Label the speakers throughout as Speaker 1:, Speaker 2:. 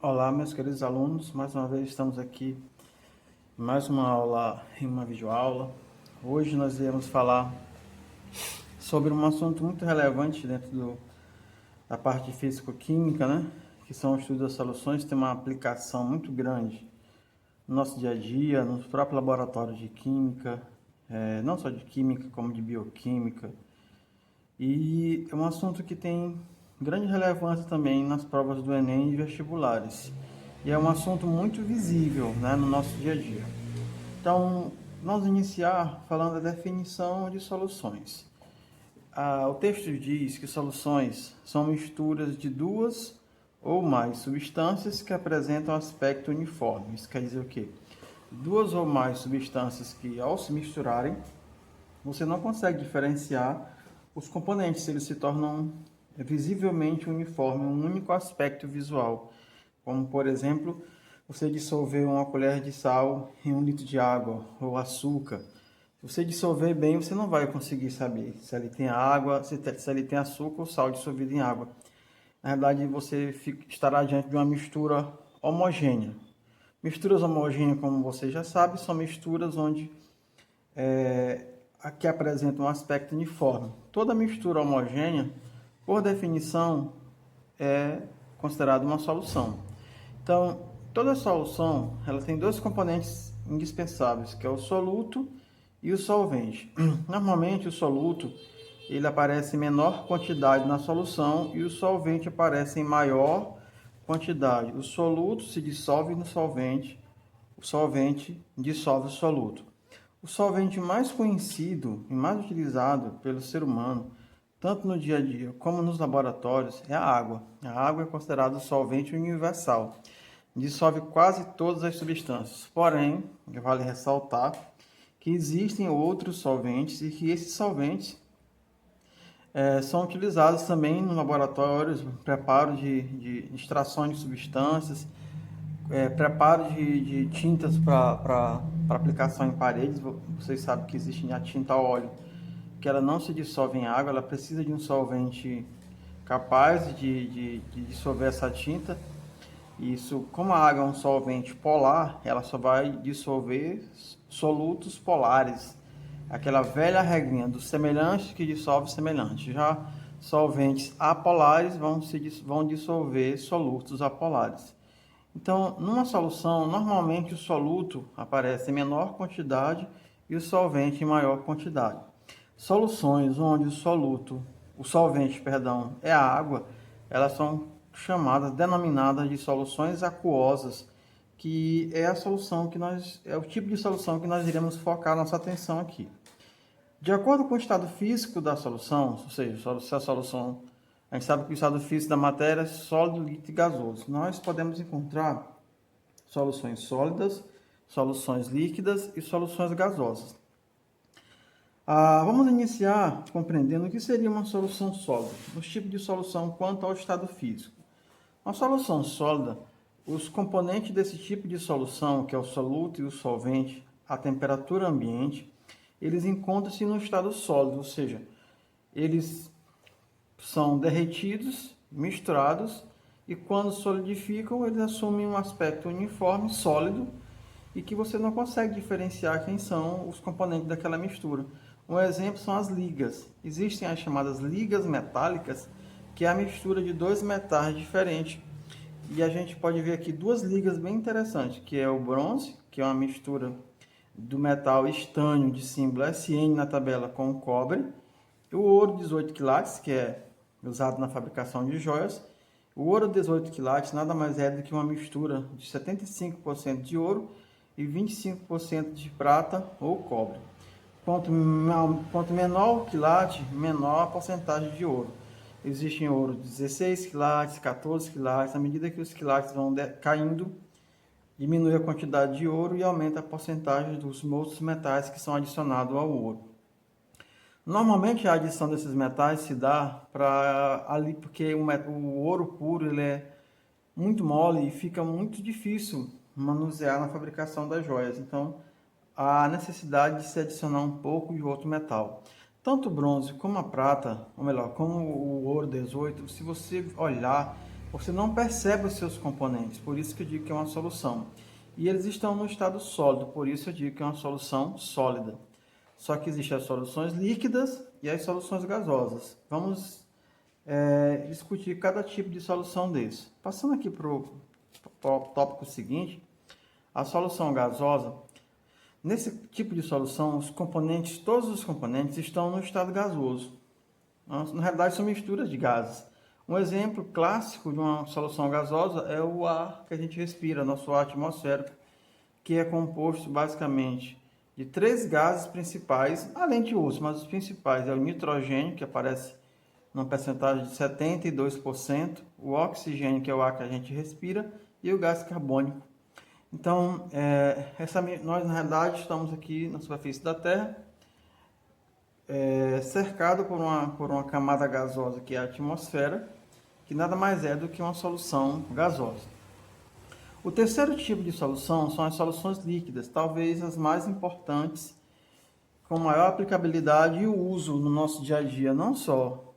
Speaker 1: Olá, meus queridos alunos, mais uma vez estamos aqui em mais uma aula, em uma videoaula. Hoje nós iremos falar sobre um assunto muito relevante dentro da parte de físico-química, né? Que são o estudo das soluções, tem uma aplicação muito grande no nosso dia a dia, nos próprios laboratórios de química, não só de química, como de bioquímica. E é um assunto que tem grande relevância também nas provas do Enem e vestibulares. E é um assunto muito visível, né, no nosso dia a dia. Então, vamos iniciar falando da definição de soluções. O texto diz que soluções são misturas de duas ou mais substâncias que apresentam aspecto uniforme. Isso quer dizer o quê? Duas ou mais substâncias que, ao se misturarem, você não consegue diferenciar os componentes, eles se tornam visivelmente uniformes, um único aspecto visual. Como, por exemplo, você dissolver uma colher de sal em 1 litro de água ou açúcar. Se você dissolver bem, você não vai conseguir saber se ali tem água, se ali tem açúcar ou sal dissolvido em água. Na verdade, você estará diante de uma mistura homogênea. Misturas homogêneas, como você já sabe, são misturas onde que apresentam um aspecto uniforme. Toda mistura homogênea, por definição, é considerada uma solução. Então, toda solução ela tem dois componentes indispensáveis, que é o soluto e o solvente. Normalmente, o soluto ele aparece em menor quantidade na solução e o solvente aparece em maior quantidade. O soluto se dissolve no solvente, o solvente dissolve o soluto. O solvente mais conhecido e mais utilizado pelo ser humano, tanto no dia a dia como nos laboratórios, é a água. A água é considerada o solvente universal. Dissolve quase todas as substâncias. Porém, vale ressaltar que existem outros solventes e que esses solventes são utilizados também nos laboratórios, preparo de extração de substâncias, preparo de tintas para aplicação em paredes. Vocês sabem que existe a tinta a óleo, que ela não se dissolve em água, ela precisa de um solvente capaz de dissolver essa tinta. Isso, como a água é um solvente polar, ela só vai dissolver solutos polares. Aquela velha regrinha do semelhante que dissolve semelhante. Já solventes apolares vão dissolver solutos apolares. Então, numa solução, normalmente o soluto aparece em menor quantidade e o solvente em maior quantidade. Soluções onde o solvente, perdão, é a água, elas são chamadas, denominadas de soluções aquosas, que é a solução é o tipo de solução que nós iremos focar nossa atenção aqui. De acordo com o estado físico da solução, ou seja, se a solução, a gente sabe que o estado físico da matéria é sólido, líquido e gasoso. Nós podemos encontrar soluções sólidas, soluções líquidas e soluções gasosas. Vamos iniciar compreendendo o que seria uma solução sólida, os tipos de solução quanto ao estado físico. Uma solução sólida, os componentes desse tipo de solução, que é o soluto e o solvente, a temperatura ambiente, eles encontram-se no estado sólido, ou seja, eles são derretidos, misturados e quando solidificam, eles assumem um aspecto uniforme, sólido e que você não consegue diferenciar quem são os componentes daquela mistura. Um exemplo são as ligas. Existem as chamadas ligas metálicas, que é a mistura de dois metais diferentes. E a gente pode ver aqui duas ligas bem interessantes, que é o bronze, que é uma mistura do metal estânio de símbolo SN na tabela com o cobre, e o ouro 18 quilates, que é usado na fabricação de joias. O ouro 18 quilates nada mais é do que uma mistura de 75% de ouro e 25% de prata ou cobre. Quanto menor o quilate, menor a porcentagem de ouro. Existem ouro de 16 quilates, 14 quilates. À medida que os quilates vão caindo, diminui a quantidade de ouro e aumenta a porcentagem dos outros metais que são adicionados ao ouro. Normalmente a adição desses metais se dá para ali porque o ouro puro ele é muito mole e fica muito difícil manusear na fabricação das joias. Então, há necessidade de se adicionar um pouco de outro metal. Tanto o bronze como a prata, ou melhor, como o ouro 18, se você olhar, você não percebe os seus componentes, por isso que eu digo que é uma solução. E eles estão no estado sólido, por isso eu digo que é uma solução sólida. Só que existem as soluções líquidas e as soluções gasosas. Vamos discutir cada tipo de solução desse. Passando aqui para o tópico seguinte, a solução gasosa. Nesse tipo de solução, os componentes, todos os componentes estão no estado gasoso. Na realidade, são misturas de gases. Um exemplo clássico de uma solução gasosa é o ar que a gente respira, nosso ar atmosférico, que é composto basicamente de 3 gases principais, além de outros, mas os principais é o nitrogênio, que aparece numa percentagem de 72%, o oxigênio, que é o ar que a gente respira, e o gás carbônico. Então, nós na realidade estamos aqui na superfície da Terra, cercado por uma camada gasosa que é a atmosfera, que nada mais é do que uma solução gasosa. O terceiro tipo de solução são as soluções líquidas, talvez as mais importantes, com maior aplicabilidade e uso no nosso dia a dia, não só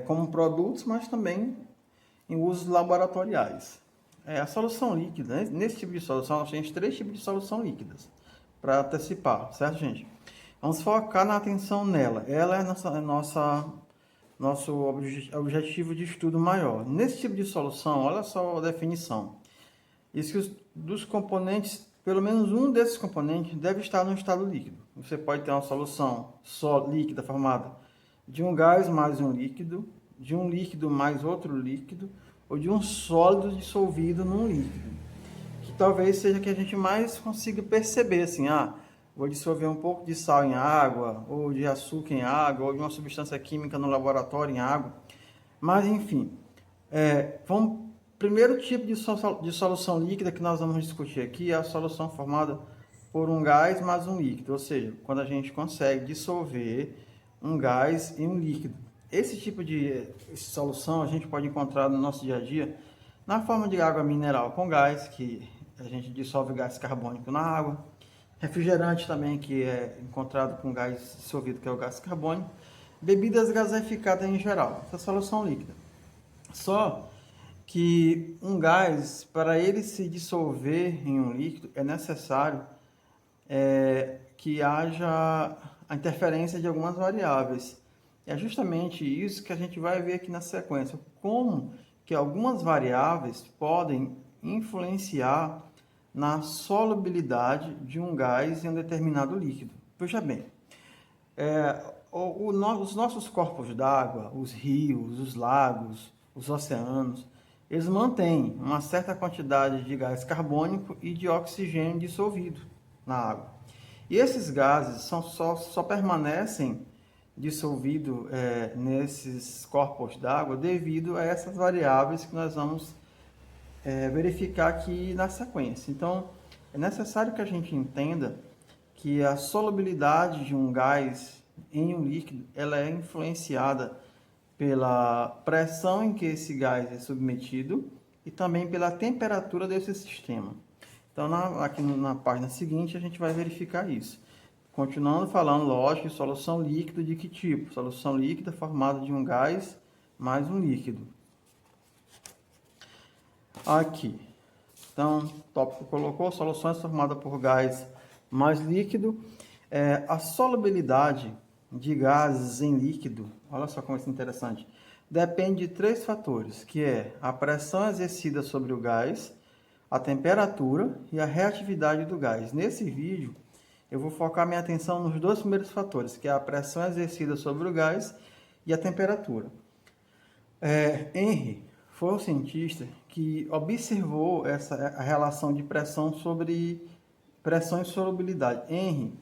Speaker 1: como produtos, mas também em usos laboratoriais. A solução líquida, nesse tipo de solução, nós temos 3 tipos de solução líquidas, para antecipar, certo, gente? Vamos focar na atenção nela. Ela é nosso objetivo de estudo maior. Nesse tipo de solução, olha só a definição. Diz que dos componentes, pelo menos um desses componentes deve estar no estado líquido. Você pode ter uma solução só líquida formada de um gás mais um líquido, de um líquido mais outro líquido, ou de um sólido dissolvido num líquido. Que talvez seja que a gente mais consiga perceber, assim, vou dissolver um pouco de sal em água, ou de açúcar em água, ou de uma substância química no laboratório em água. Mas, enfim, primeiro tipo de solução líquida que nós vamos discutir aqui é a solução formada por um gás mais um líquido, ou seja, quando a gente consegue dissolver um gás em um líquido. Esse tipo de solução a gente pode encontrar no nosso dia a dia na forma de água mineral com gás, que a gente dissolve gás carbônico na água, refrigerante também, que é encontrado com gás dissolvido, que é o gás carbônico, bebidas gaseificadas em geral, essa solução líquida. Só que um gás, para ele se dissolver em um líquido, é necessário que haja a interferência de algumas variáveis. É justamente isso que a gente vai ver aqui na sequência, como que algumas variáveis podem influenciar na solubilidade de um gás em um determinado líquido. Veja bem, os nossos corpos d'água, os rios, os lagos, os oceanos, eles mantêm uma certa quantidade de gás carbônico e de oxigênio dissolvido na água. E esses gases só permanecem dissolvidos nesses corpos d'água devido a essas variáveis que nós vamos verificar aqui na sequência. Então, é necessário que a gente entenda que a solubilidade de um gás em um líquido, ela é influenciada pela pressão em que esse gás é submetido e também pela temperatura desse sistema. Então, aqui na página seguinte, a gente vai verificar isso. Continuando falando, lógico, de solução líquida de que tipo? Solução líquida formada de um gás mais um líquido. Aqui. Então, o tópico colocou soluções formadas por gás mais líquido. A solubilidade de gases em líquido, olha só como isso é interessante, depende de 3 fatores, que é a pressão exercida sobre o gás, a temperatura e a reatividade do gás. Nesse vídeo, eu vou focar minha atenção nos 2 primeiros fatores, que é a pressão exercida sobre o gás e a temperatura. Henry foi um cientista que observou a relação de pressão sobre pressão e solubilidade. Henry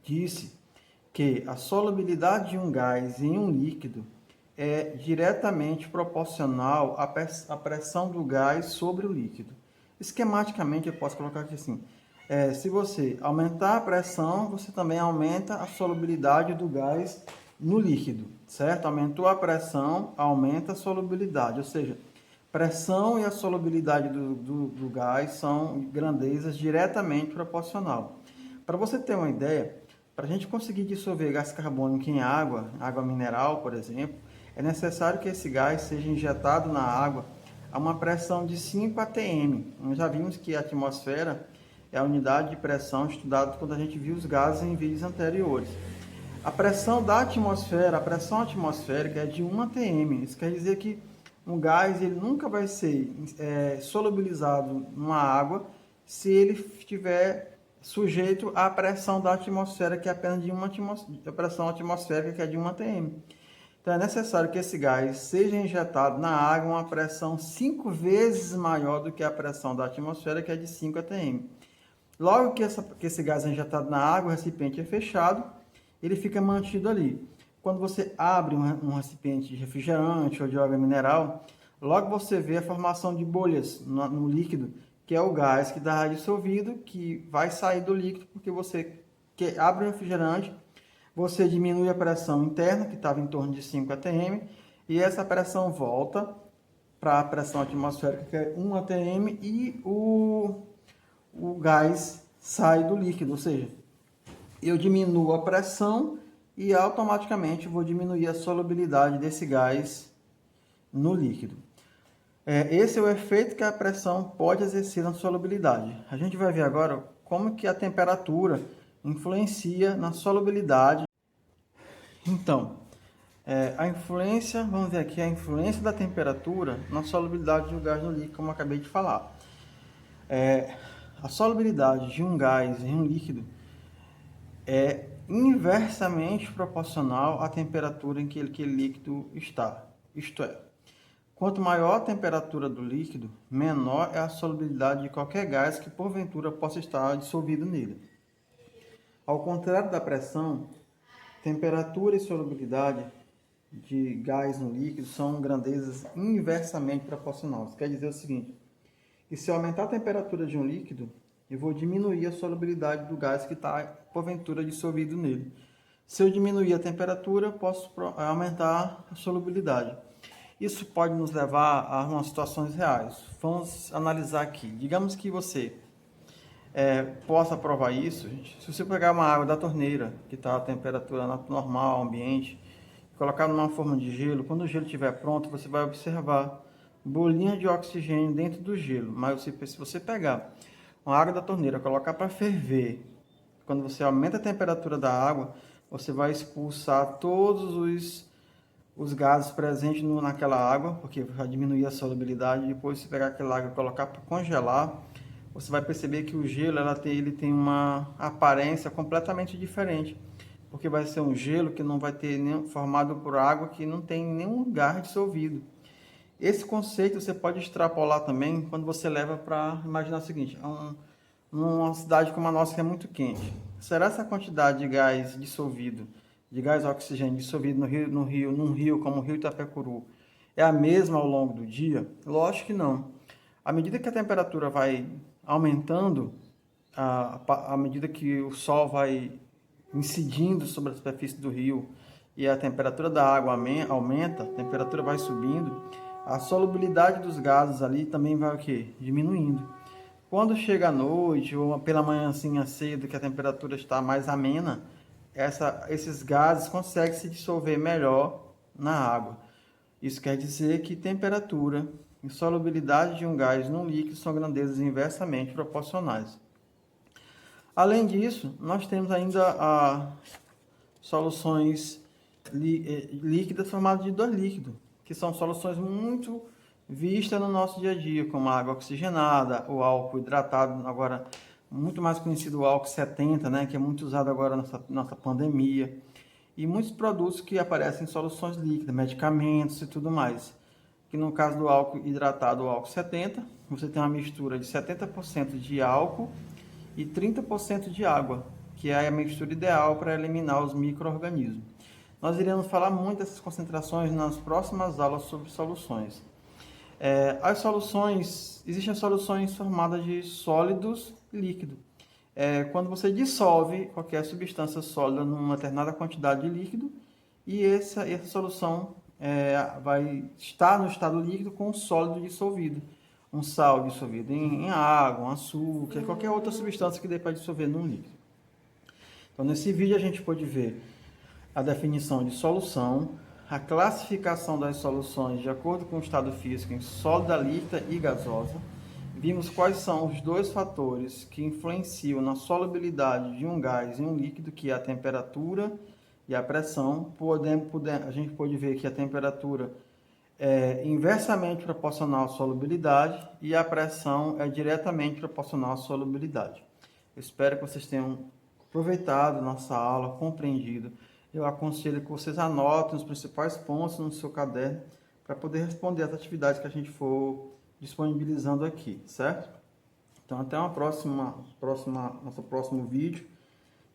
Speaker 1: disse que a solubilidade de um gás em um líquido é diretamente proporcional à pressão do gás sobre o líquido. Esquematicamente, eu posso colocar aqui assim: se você aumentar a pressão, você também aumenta a solubilidade do gás no líquido, certo? Aumentou a pressão, aumenta a solubilidade, ou seja, pressão e a solubilidade do gás são grandezas diretamente proporcional. Para você ter uma ideia, para a gente conseguir dissolver gás carbônico em água mineral, por exemplo, é necessário que esse gás seja injetado na água a uma pressão de 5 atm. Nós já vimos que a atmosfera é a unidade de pressão estudada quando a gente viu os gases em vídeos anteriores. A pressão da atmosfera, a pressão atmosférica é de 1 atm. Isso quer dizer que um gás ele nunca vai ser solubilizado numa água se ele estiver sujeito à pressão da atmosfera, que é apenas de a pressão atmosférica, que é de 1 atm. Então é necessário que esse gás seja injetado na água a uma pressão 5 vezes maior do que a pressão da atmosfera, que é de 5 atm. Logo que esse gás é injetado na água, o recipiente é fechado, ele fica mantido ali. Quando você abre um recipiente de refrigerante ou de água mineral, logo você vê a formação de bolhas no líquido, que é o gás que está dissolvido, que vai sair do líquido, porque você abre o refrigerante, você diminui a pressão interna, que estava em torno de 5 atm, e essa pressão volta para a pressão atmosférica, que é 1 atm, e o gás sai do líquido, ou seja, eu diminuo a pressão e automaticamente vou diminuir a solubilidade desse gás no líquido. Esse é o efeito que a pressão pode exercer na solubilidade. A gente vai ver agora como que a temperatura influencia na solubilidade. Então, a influência, vamos ver aqui, a influência da temperatura na solubilidade do gás no líquido, como eu acabei de falar. A solubilidade de um gás em um líquido é inversamente proporcional à temperatura em que aquele líquido está. Isto é, quanto maior a temperatura do líquido, menor é a solubilidade de qualquer gás que porventura possa estar dissolvido nele. Ao contrário da pressão, temperatura e solubilidade de gás no líquido são grandezas inversamente proporcionais. Isso quer dizer o seguinte, que se eu aumentar a temperatura de um líquido, eu vou diminuir a solubilidade do gás que está, porventura, dissolvido nele. Se eu diminuir a temperatura, eu posso aumentar a solubilidade. Isso pode nos levar a umas situações reais. Vamos analisar aqui. Digamos que você possa provar isso. Se você pegar uma água da torneira, que está a temperatura normal, ambiente, colocar numa forma de gelo, quando o gelo estiver pronto, você vai observar bolinhas de oxigênio dentro do gelo. Mas se você pegar uma água da torneira, colocar para ferver, quando você aumenta a temperatura da água, você vai expulsar todos os gases presentes naquela água, porque vai diminuir a solubilidade. Depois, se pegar aquela água e colocar para congelar, você vai perceber que o gelo ele tem uma aparência completamente diferente, porque vai ser um gelo que não vai ter formado por água, que não tem nenhum gás dissolvido. Esse conceito você pode extrapolar também quando você leva para imaginar o seguinte, uma cidade como a nossa que é muito quente. Será essa quantidade de gás dissolvido, de gás oxigênio dissolvido num rio como o Rio Itapecuru, é a mesma ao longo do dia? Lógico que não. À medida que a temperatura vai aumentando, à medida que o sol vai incidindo sobre a superfície do rio e a temperatura da água aumenta, a temperatura vai subindo, a solubilidade dos gases ali também vai o quê? Diminuindo. Quando chega a noite ou pela manhãzinha cedo, que a temperatura está mais amena, esses gases conseguem se dissolver melhor na água. Isso quer dizer que temperatura e solubilidade de um gás num líquido são grandezas inversamente proporcionais. Além disso, nós temos ainda soluções líquidas formadas de dois líquidos, que são soluções muito vistas no nosso dia a dia, como a água oxigenada, o álcool hidratado, agora muito mais conhecido o álcool 70, né, que é muito usado agora na nossa pandemia, e muitos produtos que aparecem em soluções líquidas, medicamentos e tudo mais. Que no caso do álcool hidratado, o álcool 70, você tem uma mistura de 70% de álcool e 30% de água, que é a mistura ideal para eliminar os micro-organismos. Nós iremos falar muito dessas concentrações nas próximas aulas sobre soluções. Existem soluções formadas de sólidos e líquidos. Quando você dissolve qualquer substância sólida numa determinada quantidade de líquido, e essa solução vai estar no estado líquido com um sólido dissolvido. Um sal dissolvido em água, um açúcar, qualquer outra substância que dê para dissolver num líquido. Então, nesse vídeo a gente pode ver a definição de solução, a classificação das soluções de acordo com o estado físico em sólida, líquida e gasosa. Vimos quais são os dois fatores que influenciam na solubilidade de um gás em um líquido, que é a temperatura e a pressão. A gente pode ver que a temperatura é inversamente proporcional à solubilidade e a pressão é diretamente proporcional à solubilidade. Eu espero que vocês tenham aproveitado nossa aula, compreendido. Eu aconselho que vocês anotem os principais pontos no seu caderno para poder responder as atividades que a gente for disponibilizando aqui, certo? Então, até nosso próximo vídeo,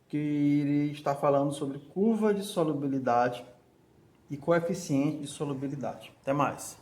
Speaker 1: que irei estar falando sobre curva de solubilidade e coeficiente de solubilidade. Até mais!